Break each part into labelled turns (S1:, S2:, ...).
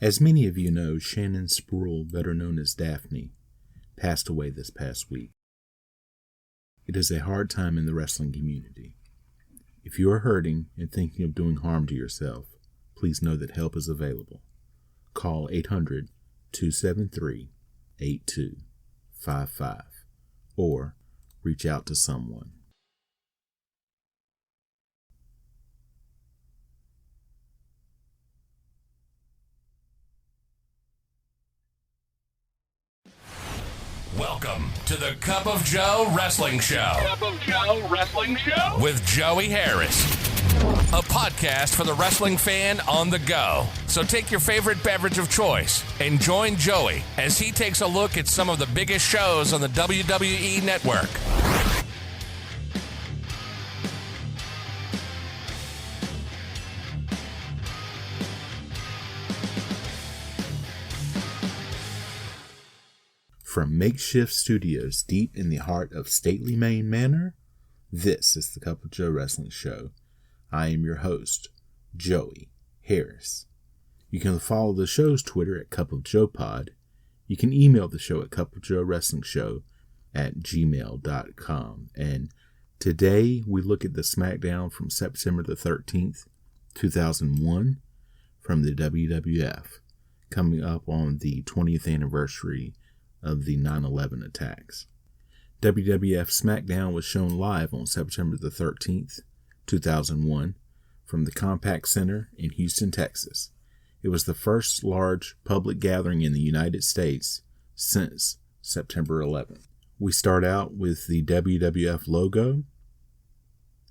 S1: As many of you know, Shannon Spruill, better known as Daphne, passed away this past week. It is a hard time in the wrestling community. If you are hurting and thinking of doing harm to yourself, please know that help is available. Call 800-273-8255 or reach out to someone.
S2: Welcome to the Cup of Joe Wrestling Show.
S3: Cup of Joe Wrestling Show
S2: with Joey Harris. A podcast for the wrestling fan on the go. So take your favorite beverage of choice and join Joey as he takes a look at some of the biggest shows on the WWE Network.
S1: From makeshift studios deep in the heart of stately Maine Manor, this is the Cup of Joe Wrestling Show. I am your host, Joey Harris. You can follow the show's Twitter at Cup of Joe Pod. You can email the show at cupofjoewrestlingshow@gmail.com. And today we look at the Smackdown from September the 13th, 2001 from the WWF, coming up on the 20th anniversary of the 9/11 attacks. WWF Smackdown was shown live on September the 13th, 2001, from the Compaq Center in Houston, Texas. It was the first large public gathering in the United States since September 11th. We start out with the WWF logo,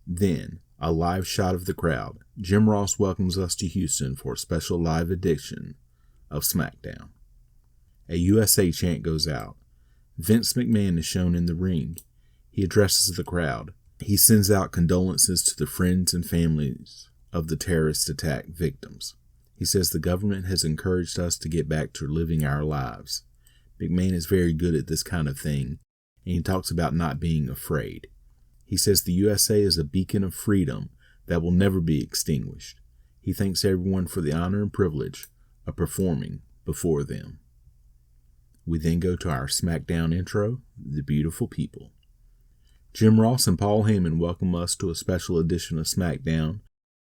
S1: then a live shot of the crowd. Jim Ross welcomes us to Houston for a special live edition of Smackdown. A USA chant goes out. Vince McMahon is shown in the ring. He addresses the crowd. He sends out condolences to the friends and families of the terrorist attack victims. He says the government has encouraged us to get back to living our lives. McMahon is very good at this kind of thing, and he talks about not being afraid. He says the USA is a beacon of freedom that will never be extinguished. He thanks everyone for the honor and privilege of performing before them. We then go to our Smackdown intro, The Beautiful People. Jim Ross and Paul Heyman welcome us to a special edition of Smackdown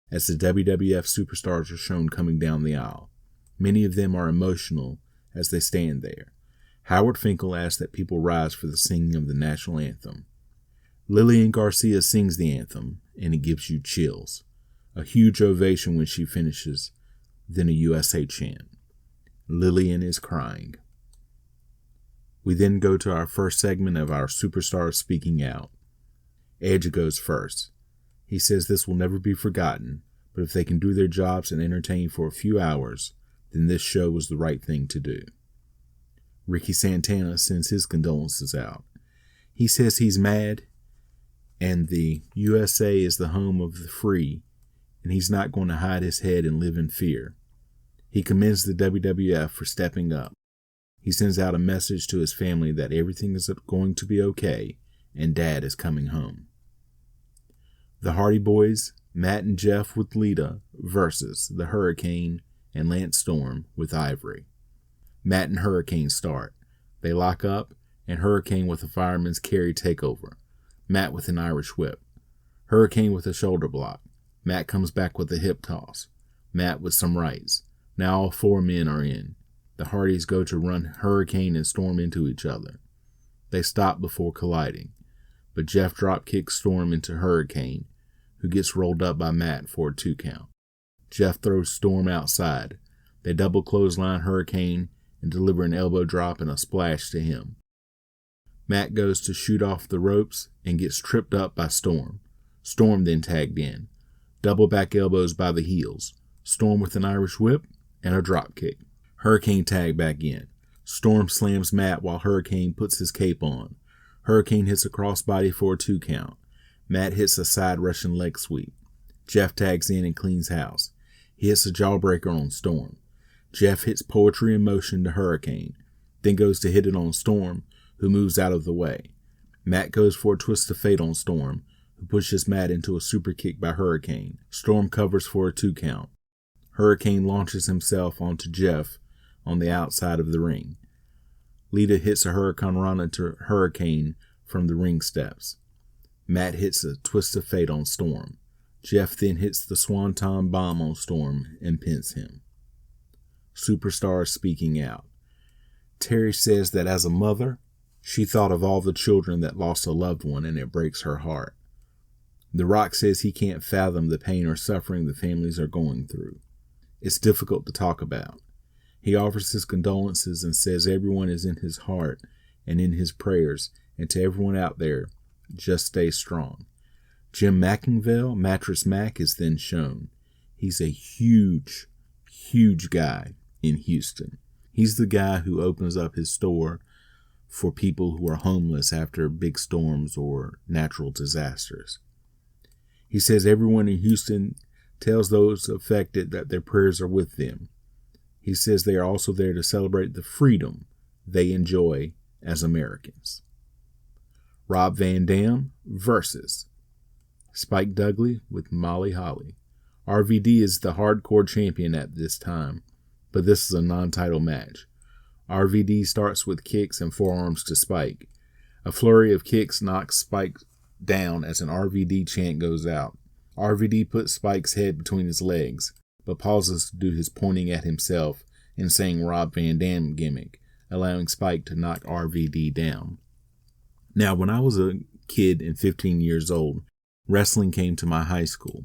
S1: as the WWF superstars are shown coming down the aisle. Many of them are emotional as they stand there. Howard Finkel asks that people rise for the singing of the national anthem. Lillian Garcia sings the anthem, and it gives you chills. A huge ovation when she finishes, then a USA chant. Lillian is crying. We then go to our first segment of our superstars speaking out. Edge goes first. He says this will never be forgotten, but if they can do their jobs and entertain for a few hours, then this show was the right thing to do. Ricky Santana sends his condolences out. He says he's mad, and the USA is the home of the free, and he's not going to hide his head and live in fear. He commends the WWF for stepping up. He sends out a message to his family that everything is going to be okay and Dad is coming home. The Hardy Boys, Matt and Jeff with Lita versus the Hurricane and Lance Storm with Ivory. Matt and Hurricane start. They lock up and Hurricane with a fireman's carry takeover. Matt with an Irish whip. Hurricane with a shoulder block. Matt comes back with a hip toss. Matt with some rights. Now all four men are in. The Hardys go to run Hurricane and Storm into each other. They stop before colliding, but Jeff drop kicks Storm into Hurricane, who gets rolled up by Matt for a 2 count. Jeff throws Storm outside. They double clothesline Hurricane and deliver an elbow drop and a splash to him. Matt goes to shoot off the ropes and gets tripped up by Storm. Storm then tagged in. Double back elbows by the heels. Storm with an Irish whip and a drop kick. Hurricane tag back in. Storm slams Matt while Hurricane puts his cape on. Hurricane hits a crossbody for a 2 count. Matt hits a side Russian leg sweep. Jeff tags in and cleans house. He hits a jawbreaker on Storm. Jeff hits Poetry in Motion to Hurricane, then goes to hit it on Storm, who moves out of the way. Matt goes for a twist of fate on Storm, who pushes Matt into a super kick by Hurricane. Storm covers for a 2 count. Hurricane launches himself onto Jeff on the outside of the ring. Lita hits a Hurricane Rana to Hurricane from the ring steps. Matt hits a Twist of Fate on Storm. Jeff then hits the Swanton Bomb on Storm and pins him. Superstar speaking out. Terry says that as a mother, she thought of all the children that lost a loved one and it breaks her heart. The Rock says he can't fathom the pain or suffering the families are going through. It's difficult to talk about. He offers his condolences and says everyone is in his heart and in his prayers, and to everyone out there, just stay strong. Jim McIngvale, Mattress Mac, is then shown. He's a huge, huge guy in Houston. He's the guy who opens up his store for people who are homeless after big storms or natural disasters. He says everyone in Houston tells those affected that their prayers are with them. He says they are also there to celebrate the freedom they enjoy as Americans. Rob Van Dam versus Spike Dudley with Molly Holly. RVD is the hardcore champion at this time, but this is a non-title match. RVD starts with kicks and forearms to Spike. A flurry of kicks knocks Spike down as an RVD chant goes out. RVD puts Spike's head between his legs, but pauses to do his pointing at himself and saying Rob Van Dam gimmick, allowing Spike to knock RVD down. Now, when I was a kid and 15 years old, wrestling came to my high school,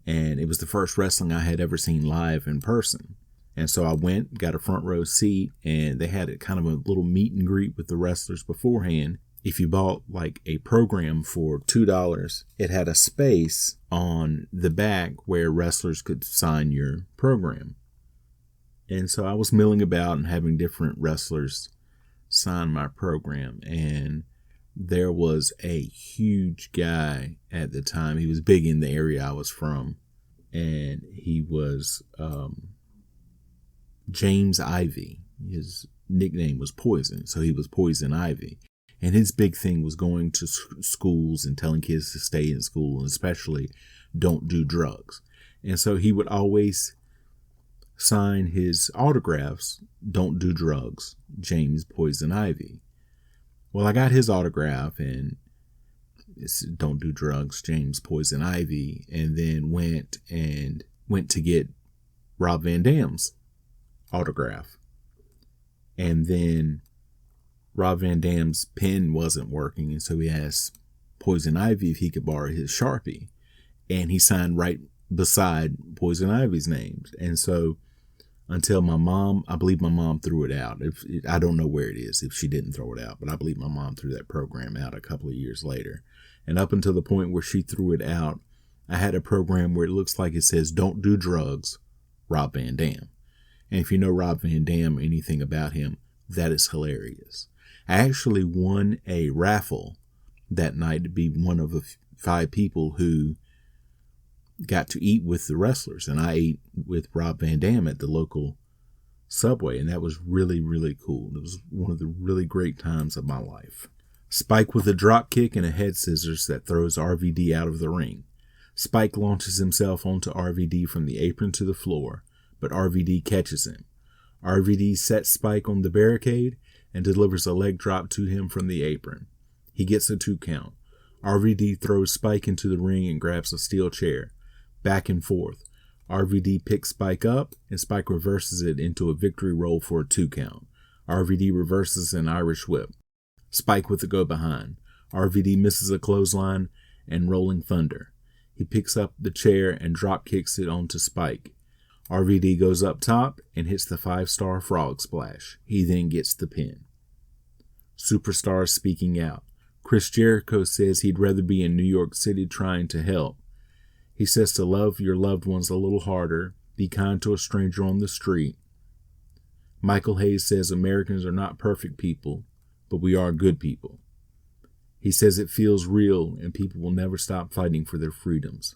S1: and it was the first wrestling I had ever seen live in person. And so I went, got a front row seat, and they had a kind of a little meet and greet with the wrestlers beforehand. If you bought like a program for $2, it had a space on the back where wrestlers could sign your program. And so I was milling about and having different wrestlers sign my program. And there was a huge guy at the time. He was big in the area I was from. And he was James Ivy. His nickname was Poison. So he was Poison Ivy. And his big thing was going to schools and telling kids to stay in school, and especially don't do drugs. And so he would always sign his autographs, "Don't do drugs, James Poison Ivy." Well, I got his autograph, and it's "Don't do drugs, James Poison Ivy," and then went to get Rob Van Dam's autograph. And then Rob Van Dam's pen wasn't working, and so he asked Poison Ivy if he could borrow his Sharpie. And he signed right beside Poison Ivy's name. And so until my mom, I believe my mom threw it out. I don't know where it is if she didn't throw it out, but I believe my mom threw that program out a couple of years later. And up until the point where she threw it out, I had a program where it looks like it says, "Don't do drugs, Rob Van Dam." And if you know Rob Van Dam, anything about him, that is hilarious. I actually won a raffle that night to be one of the 5 people who got to eat with the wrestlers. And I ate with Rob Van Dam at the local Subway. And that was really, really cool. It was one of the really great times of my life. Spike with a drop kick and a head scissors that throws RVD out of the ring. Spike launches himself onto RVD from the apron to the floor, but RVD catches him. RVD sets Spike on the barricade and delivers a leg drop to him from the apron. He gets a 2 count. RVD throws Spike into the ring and grabs a steel chair. Back and forth. RVD picks Spike up, and Spike reverses it into a victory roll for a 2 count. RVD reverses an Irish whip. Spike with the go behind. RVD misses a clothesline and rolling thunder. He picks up the chair and drop kicks it onto Spike. RVD goes up top and hits the 5-star frog splash. He then gets the pin. Superstars speaking out. Chris Jericho says he'd rather be in New York City trying to help. He says to love your loved ones a little harder, be kind to a stranger on the street. Michael Hayes says Americans are not perfect people, but we are good people. He says it feels real and people will never stop fighting for their freedoms.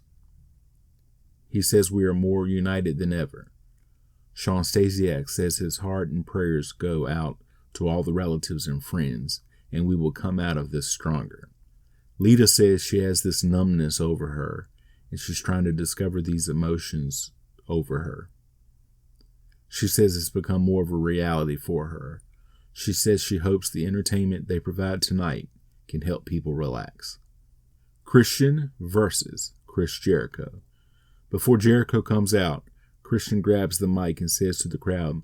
S1: He says we are more united than ever. Sean Stasiak says his heart and prayers go out to all the relatives and friends, and we will come out of this stronger. Lita says she has this numbness over her, and she's trying to discover these emotions over her. She says it's become more of a reality for her. She says she hopes the entertainment they provide tonight can help people relax. Christian versus Chris Jericho. Before Jericho comes out, Christian grabs the mic and says to the crowd,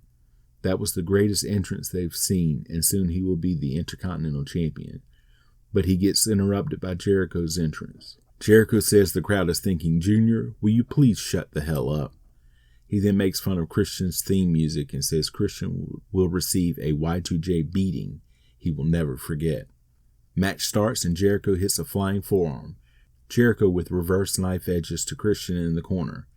S1: that was the greatest entrance they've seen, and soon he will be the Intercontinental Champion. But he gets interrupted by Jericho's entrance. Jericho says the crowd is thinking, Junior, will you please shut the hell up? He then makes fun of Christian's theme music and says Christian will receive a Y2J beating he will never forget. Match starts and Jericho hits a flying forearm. Jericho with reverse knife edges to Christian in the corner.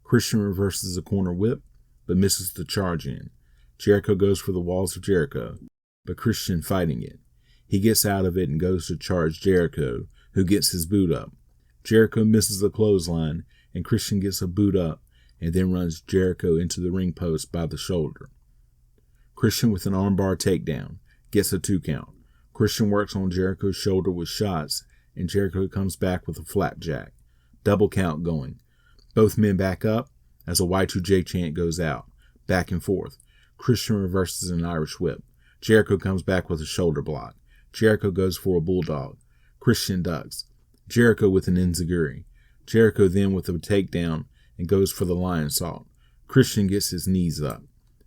S1: Christian reverses a corner whip, but misses the charge in. Jericho goes for the walls of Jericho, but Christian fighting it. He gets out of it and goes to charge Jericho, who gets his boot up. Jericho misses a clothesline, and Christian gets a boot up, and then runs Jericho into the ring post by the shoulder. Christian with an armbar takedown, gets a 2 count. Christian works on Jericho's shoulder with shots, and Jericho comes back with a flapjack. Double count going. Both men back up as a Y2J chant goes out. Back and forth. Christian reverses an Irish whip. Jericho comes back with a shoulder block. Jericho goes for a bulldog. Christian ducks. Jericho with an enziguri. Jericho then with a takedown and goes for the lion salt. Christian gets his knees up.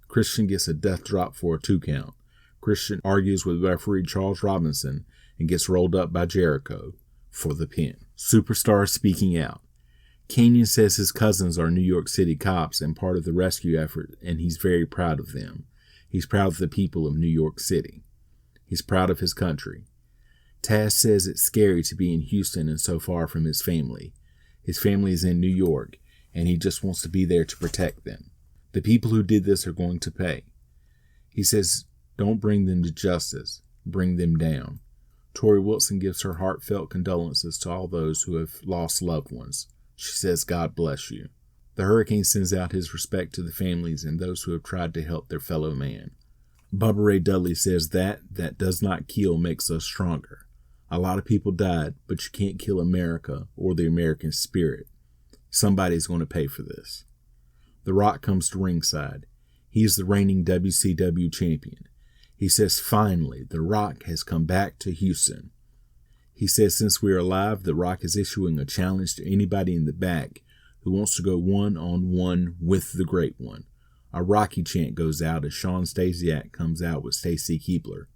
S1: Christian gets a death drop for a 2 count. Christian argues with referee Charles Robinson and gets rolled up by Jericho for the pin. Superstar speaking out. Kanyon says his cousins are New York City cops and part of the rescue effort, and he's very proud of them. He's proud of the people of New York City. He's proud of his country. Taz says it's scary to be in Houston and so far from his family. His family is in New York, and he just wants to be there to protect them. The people who did this are going to pay. He says, don't bring them to justice. Bring them down. Tori Wilson gives her heartfelt condolences to all those who have lost loved ones. She says, God bless you. The Hurricane sends out his respect to the families and those who have tried to help their fellow man. Bubba Ray Dudley says that does not kill makes us stronger. A lot of people died, but you can't kill America or the American spirit. Somebody's going to pay for this. The Rock comes to ringside. He is the reigning WCW champion. He says, finally, The Rock has come back to Houston. He says since we are alive, The Rock is issuing a challenge to anybody in the back who wants to go one-on-one with the Great One. A Rocky chant goes out as Sean Stasiak comes out with Stacy Keibler.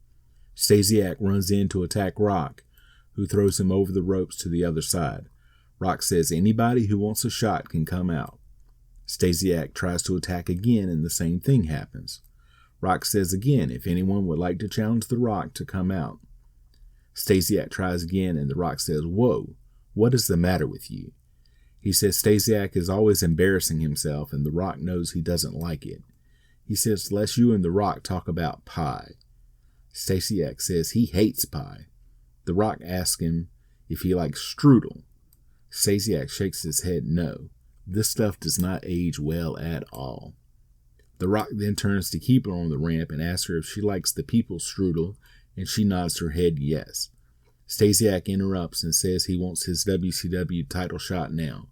S1: Stasiak runs in to attack Rock, who throws him over the ropes to the other side. Rock says anybody who wants a shot can come out. Stasiak tries to attack again and the same thing happens. Rock says again if anyone would like to challenge The Rock to come out. Stasiak tries again and The Rock says, whoa, what is the matter with you? He says Stasiak is always embarrassing himself and The Rock knows he doesn't like it. He says, let's you and The Rock talk about pie. Stasiak says he hates pie. The Rock asks him if he likes strudel. Stasiak shakes his head no. This stuff does not age well at all. The Rock then turns to Keibler on the ramp and asks her if she likes the people's strudel, and she nods her head yes. Stasiak interrupts and says he wants his WCW title shot now.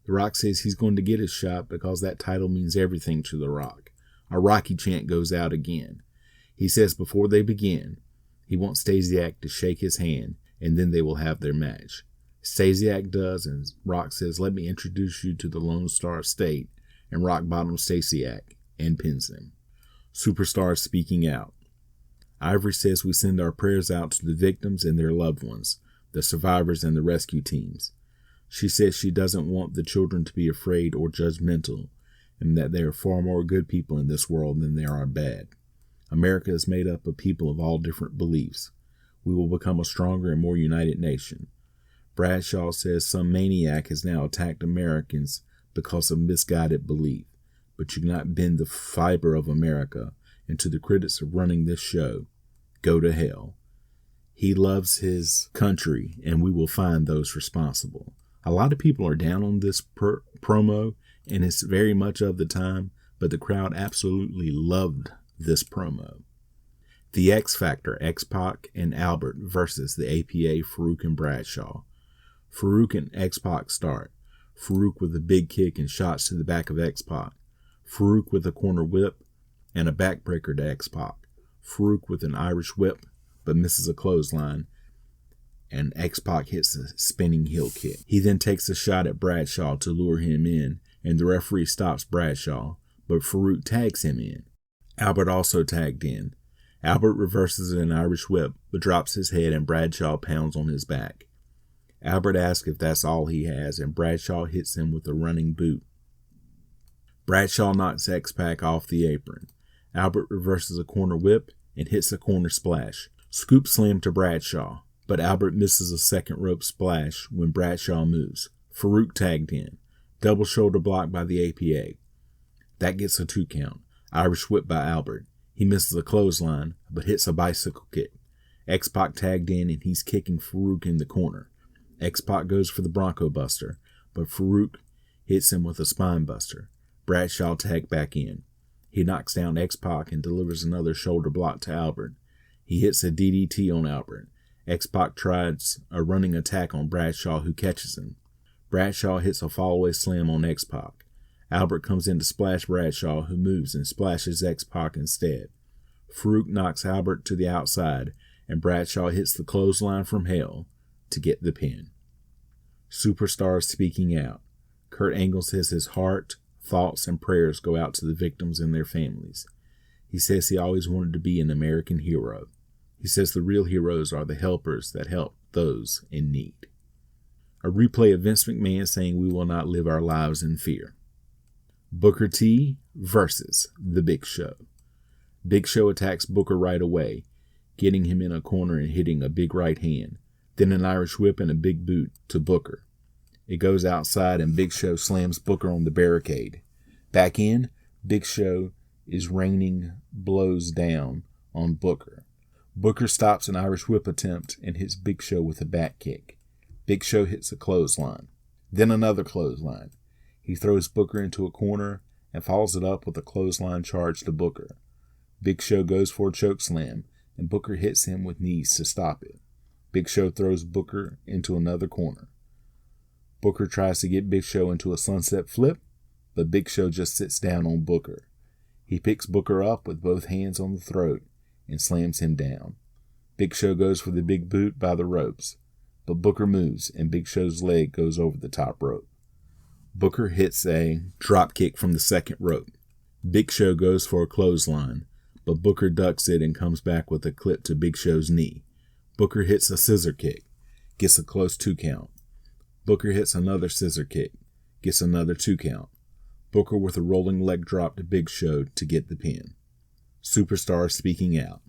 S1: The Rock says he's going to get his shot because that title means everything to The Rock. A Rocky chant goes out again. He says before they begin, he wants Stasiak to shake his hand, and then they will have their match. Stasiak does, and Rock says, let me introduce you to the Lone Star State, and Rock bottoms Stasiak and pins him. Superstars speaking out. Ivory says we send our prayers out to the victims and their loved ones, the survivors and the rescue teams. She says she doesn't want the children to be afraid or judgmental, and that there are far more good people in this world than there are bad. America is made up of people of all different beliefs. We will become a stronger and more united nation. Bradshaw says some maniac has now attacked Americans because of misguided belief, but you cannot bend the fiber of America, and to the critics of running this show, go to hell. He loves his country, and we will find those responsible. A lot of people are down on this promo, and it's very much of the time, but the crowd absolutely loved this promo. The X Factor, X-Pac and Albert versus the APA, Farouk and Bradshaw. Farouk and X-Pac start. Farouk with a big kick and shots to the back of X-Pac. Farouk with a corner whip and a backbreaker to X-Pac. Farouk with an Irish whip, but misses a clothesline, and X-Pac hits a spinning heel kick. He then takes a shot at Bradshaw to lure him in, and the referee stops Bradshaw, but Farouk tags him in. Albert also tagged in. Albert reverses an Irish whip, but drops his head and Bradshaw pounds on his back. Albert asks if that's all he has, and Bradshaw hits him with a running boot. Bradshaw knocks X-Pac off the apron. Albert reverses a corner whip and hits a corner splash. Scoop slam to Bradshaw, but Albert misses a second rope splash when Bradshaw moves. Farouk tagged in. Double shoulder block by the APA. That gets a 2 count. Irish whip by Albert. He misses a clothesline, but hits a bicycle kick. X-Pac tagged in and he's kicking Farouk in the corner. X-Pac goes for the Bronco Buster, but Farouk hits him with a spine buster. Bradshaw tagged back in. He knocks down X-Pac and delivers another shoulder block to Albert. He hits a DDT on Albert. X-Pac tries a running attack on Bradshaw, who catches him. Bradshaw hits a fallaway slam on X-Pac. Albert comes in to splash Bradshaw, who moves and splashes X-Pac instead. Farouk knocks Albert to the outside, and Bradshaw hits the clothesline from hell to get the pin. Superstars speaking out. Kurt Angle says his heart, thoughts, and prayers go out to the victims and their families. He says he always wanted to be an American hero. He says the real heroes are the helpers that help those in need. A replay of Vince McMahon saying we will not live our lives in fear. Booker T versus The Big Show. Big Show attacks Booker right away, getting him in a corner and hitting a big right hand, then an Irish whip and a big boot to Booker. It goes outside and Big Show slams Booker on the barricade. Back in, Big Show is raining blows down on Booker. Booker stops an Irish whip attempt and hits Big Show with a back kick. Big Show hits a clothesline, then another clothesline. He throws Booker into a corner and follows it up with a clothesline charge to Booker. Big Show goes for a chokeslam, and Booker hits him with knees to stop it. Big Show throws Booker into another corner. Booker tries to get Big Show into a sunset flip, but Big Show just sits down on Booker. He picks Booker up with both hands on the throat and slams him down. Big Show goes for the big boot by the ropes, but Booker moves and Big Show's leg goes over the top rope. Booker hits a drop kick from the second rope. Big Show goes for a clothesline, but Booker ducks it and comes back with a clip to Big Show's knee. Booker hits a scissor kick, gets a close 2 count. Booker hits another scissor kick, gets another 2 count. Booker with a rolling leg drop to Big Show to get the pin. Superstar speaking out.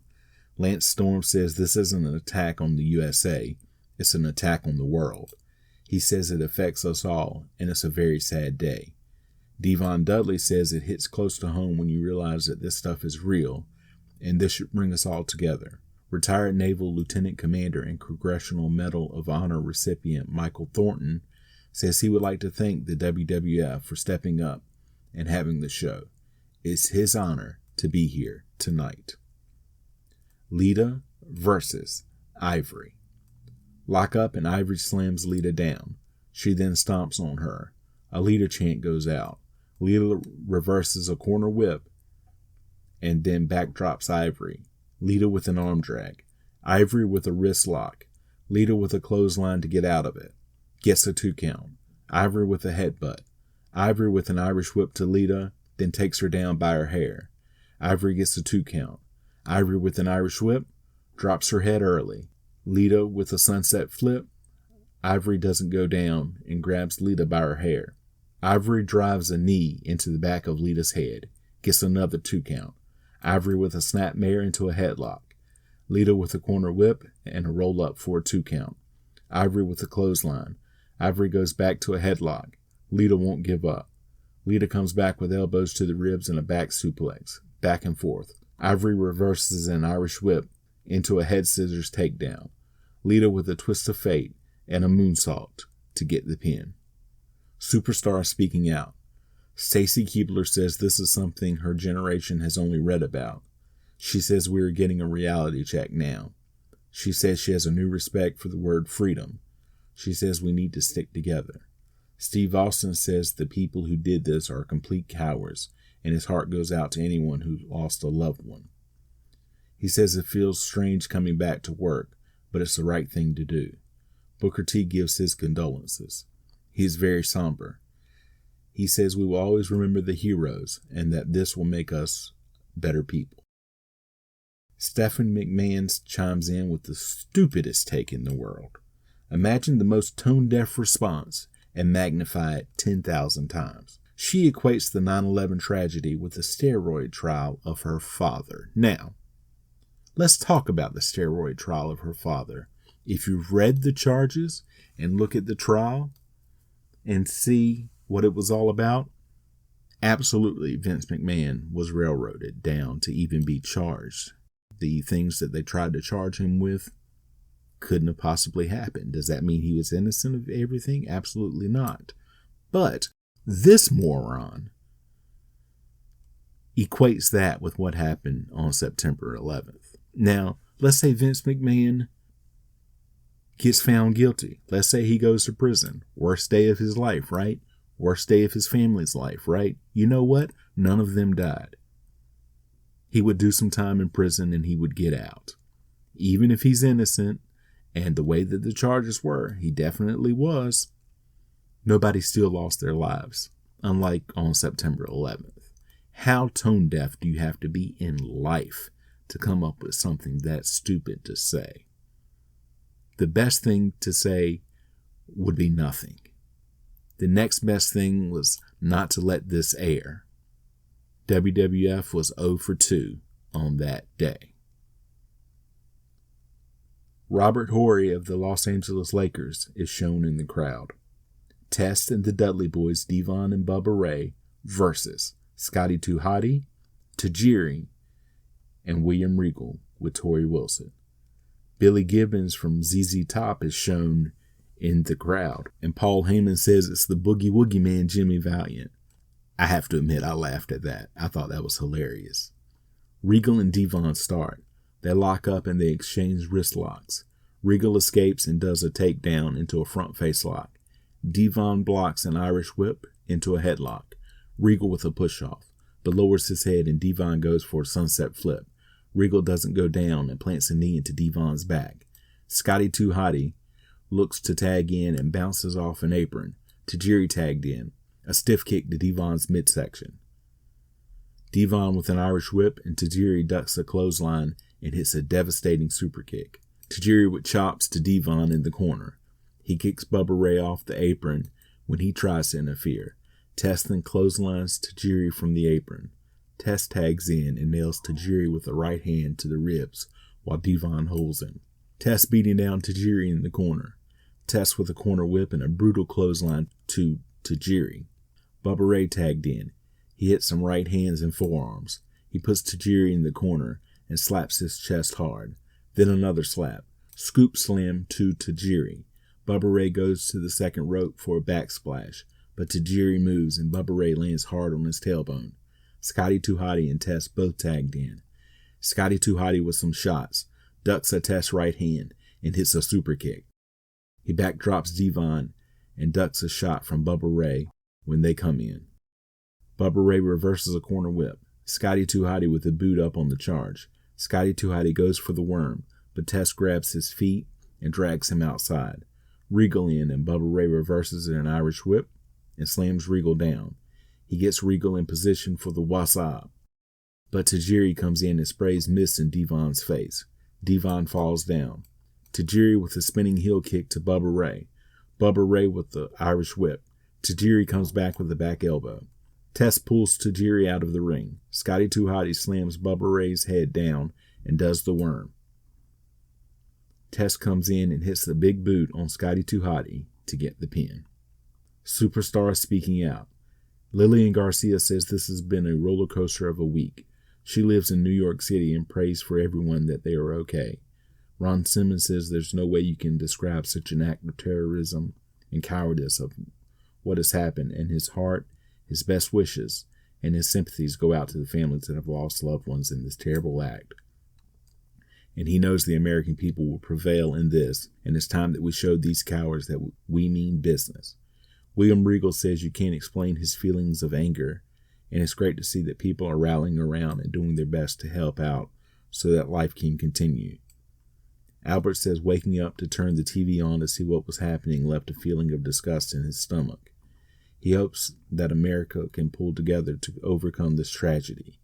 S1: Lance Storm says this isn't an attack on the USA, it's an attack on the world. He says it affects us all, and it's a very sad day. Devon Dudley says it hits close to home when you realize that this stuff is real, and this should bring us all together. Retired Naval Lieutenant Commander and Congressional Medal of Honor recipient Michael Thornton says he would like to thank the WWF for stepping up and having the show. It's his honor to be here tonight. Lita versus Ivory. Lock up and Ivory slams Lita down. She then stomps on her. A Lita chant goes out. Lita reverses a corner whip and then backdrops Ivory. Lita with an arm drag. Ivory with a wrist lock. Lita with a clothesline to get out of it. Gets a 2 count. Ivory with a headbutt. Ivory with an Irish whip to Lita, then takes her down by her hair. Ivory gets a 2 count. Ivory with an Irish whip, drops her head early. Lita with a sunset flip. Ivory doesn't go down and grabs Lita by her hair. Ivory drives a knee into the back of Lita's head. Gets another 2 count. Ivory with a snapmare into a headlock. Lita with a corner whip and a roll-up for a 2 count. Ivory with a clothesline. Ivory goes back to a headlock. Lita won't give up. Lita comes back with elbows to the ribs and a back suplex. Back and forth. Ivory reverses an Irish whip into a head scissors takedown. Lita with a twist of fate and a moonsault to get the pin. Superstar speaking out. Stacy Keibler says this is something her generation has only read about. She says we are getting a reality check now. She says she has a new respect for the word freedom. She says we need to stick together. Steve Austin says the people who did this are complete cowards and his heart goes out to anyone who lost a loved one. He says it feels strange coming back to work, but it's the right thing to do. Booker T gives his condolences. He is very somber. He says we will always remember the heroes and that this will make us better people. Stephanie McMahon chimes in with the stupidest take in the world. Imagine the most tone-deaf response and magnify it 10,000 times. She equates the 9/11 tragedy with the steroid trial of her father. Now, let's talk about the steroid trial of her father. If you've read the charges and look at the trial and see what it was all about, absolutely Vince McMahon was railroaded down to even be charged. The things that they tried to charge him with couldn't have possibly happened. Does that mean he was innocent of everything? Absolutely not. But this moron equates that with what happened on September 11th. Now, let's say Vince McMahon gets found guilty. Let's say he goes to prison. Worst day of his life, right? Worst day of his family's life, right? You know what? None of them died. He would do some time in prison and he would get out. Even if he's innocent, and the way that the charges were, he definitely was, nobody still lost their lives, unlike on September 11th. How tone deaf do you have to be in life to come up with something that stupid to say? The best thing to say would be nothing. The next best thing was not to let this air. WWF was 0 for 2 on that day. Robert Horry of the Los Angeles Lakers is shown in the crowd. Test and the Dudley Boys, Devon and Bubba Ray, versus Scotty 2 Hotty, Tajiri, and William Regal with Torrie Wilson. Billy Gibbons from ZZ Top is shown in the crowd, and Paul Heyman says it's the Boogie Woogie Man, Jimmy Valiant. I have to admit, I laughed at that. I thought that was hilarious. Regal and Devon start. They lock up and they exchange wrist locks. Regal escapes and does a takedown into a front face lock. Devon blocks an Irish whip into a headlock. Regal with a push-off, but lowers his head and Devon goes for a sunset flip. Regal doesn't go down and plants a knee into Devon's back. Scotty 2 Hotty looks to tag in and bounces off an apron. Tajiri tagged in. A stiff kick to Devon's midsection. Devon with an Irish whip and Tajiri ducks a clothesline and hits a devastating super kick. Tajiri with chops to Devon in the corner. He kicks Bubba Ray off the apron when he tries to interfere. Test then clotheslines Tajiri from the apron. Test tags in and nails Tajiri with a right hand to the ribs while Devon holds him. Test beating down Tajiri in the corner. Test with a corner whip and a brutal clothesline to Tajiri. Bubba Ray tagged in. He hits some right hands and forearms. He puts Tajiri in the corner and slaps his chest hard. Then another slap. Scoop slam to Tajiri. Bubba Ray goes to the second rope for a backsplash, but Tajiri moves and Bubba Ray lands hard on his tailbone. Scotty 2 Hotty and Test both tagged in. Scotty 2 Hotty with some shots, ducks a Test right hand and hits a super kick. He backdrops Devon and ducks a shot from Bubba Ray when they come in. Bubba Ray reverses a corner whip. Scotty 2 Hotty with a boot up on the charge. Scotty 2 Hotty goes for the worm, but Test grabs his feet and drags him outside. Regal in and Bubba Ray reverses an Irish whip and slams Regal down. He gets Regal in position for the wasab, but Tajiri comes in and sprays mist in Devon's face. Devon falls down. Tajiri with a spinning heel kick to Bubba Ray. Bubba Ray with the Irish whip. Tajiri comes back with the back elbow. Test pulls Tajiri out of the ring. Scotty 2 Hotty slams Bubba Ray's head down and does the worm. Test comes in and hits the big boot on Scotty 2 Hotty to get the pin. Superstar speaking out. Lillian Garcia says this has been a roller coaster of a week. She lives in New York City and prays for everyone that they are okay. Ron Simmons says there's no way you can describe such an act of terrorism and cowardice of what has happened, and his heart, his best wishes, and his sympathies go out to the families that have lost loved ones in this terrible act. And he knows the American people will prevail in this, and it's time that we showed these cowards that we mean business. William Regal says you can't explain his feelings of anger and it's great to see that people are rallying around and doing their best to help out so that life can continue. Albert says waking up to turn the TV on to see what was happening left a feeling of disgust in his stomach. He hopes that America can pull together to overcome this tragedy.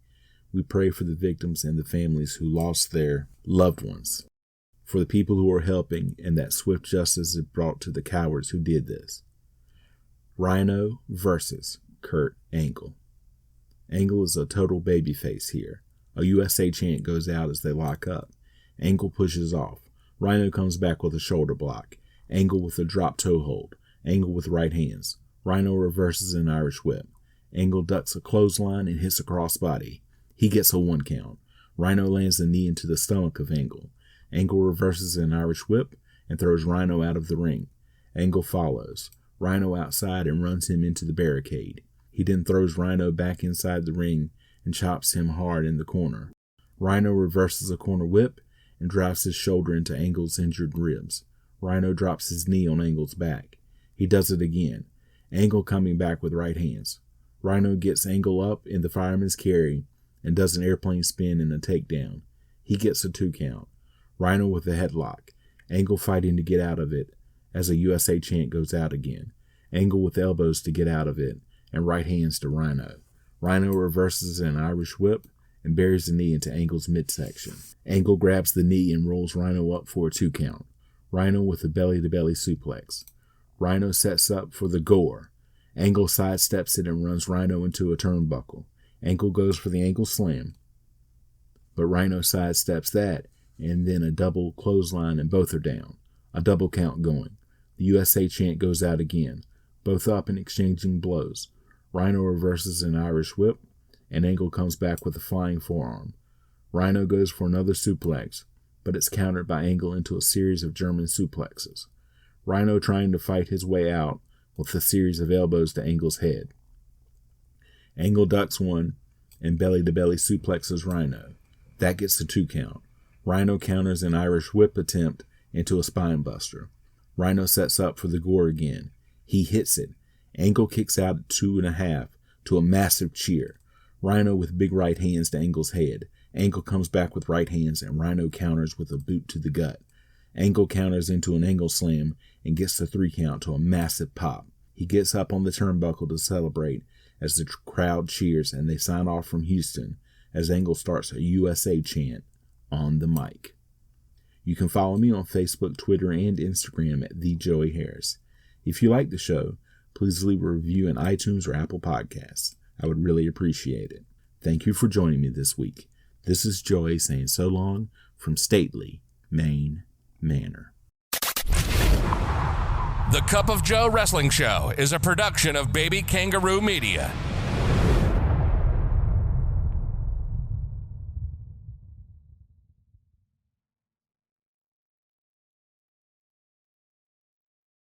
S1: We pray for the victims and the families who lost their loved ones, for the people who are helping, and that swift justice is brought to the cowards who did this. Rhino versus Kurt Angle. Angle is a total babyface here. A USA chant goes out as they lock up. Angle pushes off. Rhino comes back with a shoulder block. Angle with a drop toe hold. Angle with right hands. Rhino reverses an Irish whip. Angle ducks a clothesline and hits a crossbody. He gets a 1 count. Rhino lands a knee into the stomach of Angle. Angle reverses an Irish whip and throws Rhino out of the ring. Angle follows. Rhino outside and runs him into the barricade. He then throws Rhino back inside the ring and chops him hard in the corner. Rhino reverses a corner whip and drives his shoulder into Angle's injured ribs. Rhino drops his knee on Angle's back. He does it again. Angle coming back with right hands. Rhino gets Angle up in the fireman's carry and does an airplane spin and a takedown. He gets a 2 count. Rhino with a headlock. Angle fighting to get out of it as a USA chant goes out again. Angle with elbows to get out of it and right hands to Rhino. Rhino reverses an Irish whip and buries the knee into Angle's midsection. Angle grabs the knee and rolls Rhino up for a 2 count. Rhino with a belly-to-belly suplex. Rhino sets up for the gore. Angle sidesteps it and runs Rhino into a turnbuckle. Angle goes for the ankle slam, but Rhino sidesteps that, and then a double clothesline and both are down. A double count going. The USA chant goes out again, both up and exchanging blows. Rhino reverses an Irish whip, and Angle comes back with a flying forearm. Rhino goes for another suplex, but it's countered by Angle into a series of German suplexes. Rhino trying to fight his way out with a series of elbows to Angle's head. Angle ducks one and belly-to-belly suplexes Rhino. That gets the 2 count. Rhino counters an Irish whip attempt into a spine buster. Rhino sets up for the gore again. He hits it. Angle kicks out at 2.5 to a massive cheer. Rhino with big right hands to Angle's head. Angle comes back with right hands and Rhino counters with a boot to the gut. Angle counters into an Angle slam and gets the 3 count to a massive pop. He gets up on the turnbuckle to celebrate as the crowd cheers and they sign off from Houston as Angle starts a USA chant on the mic. You can follow me on Facebook, Twitter, and Instagram at @TheJoeyHarris. If you like the show, please leave a review in iTunes or Apple Podcasts. I would really appreciate it. Thank you for joining me this week. This is Joey saying so long from stately Maine Manor.
S2: The Cup of Joe Wrestling Show is a production of Baby Kangaroo Media.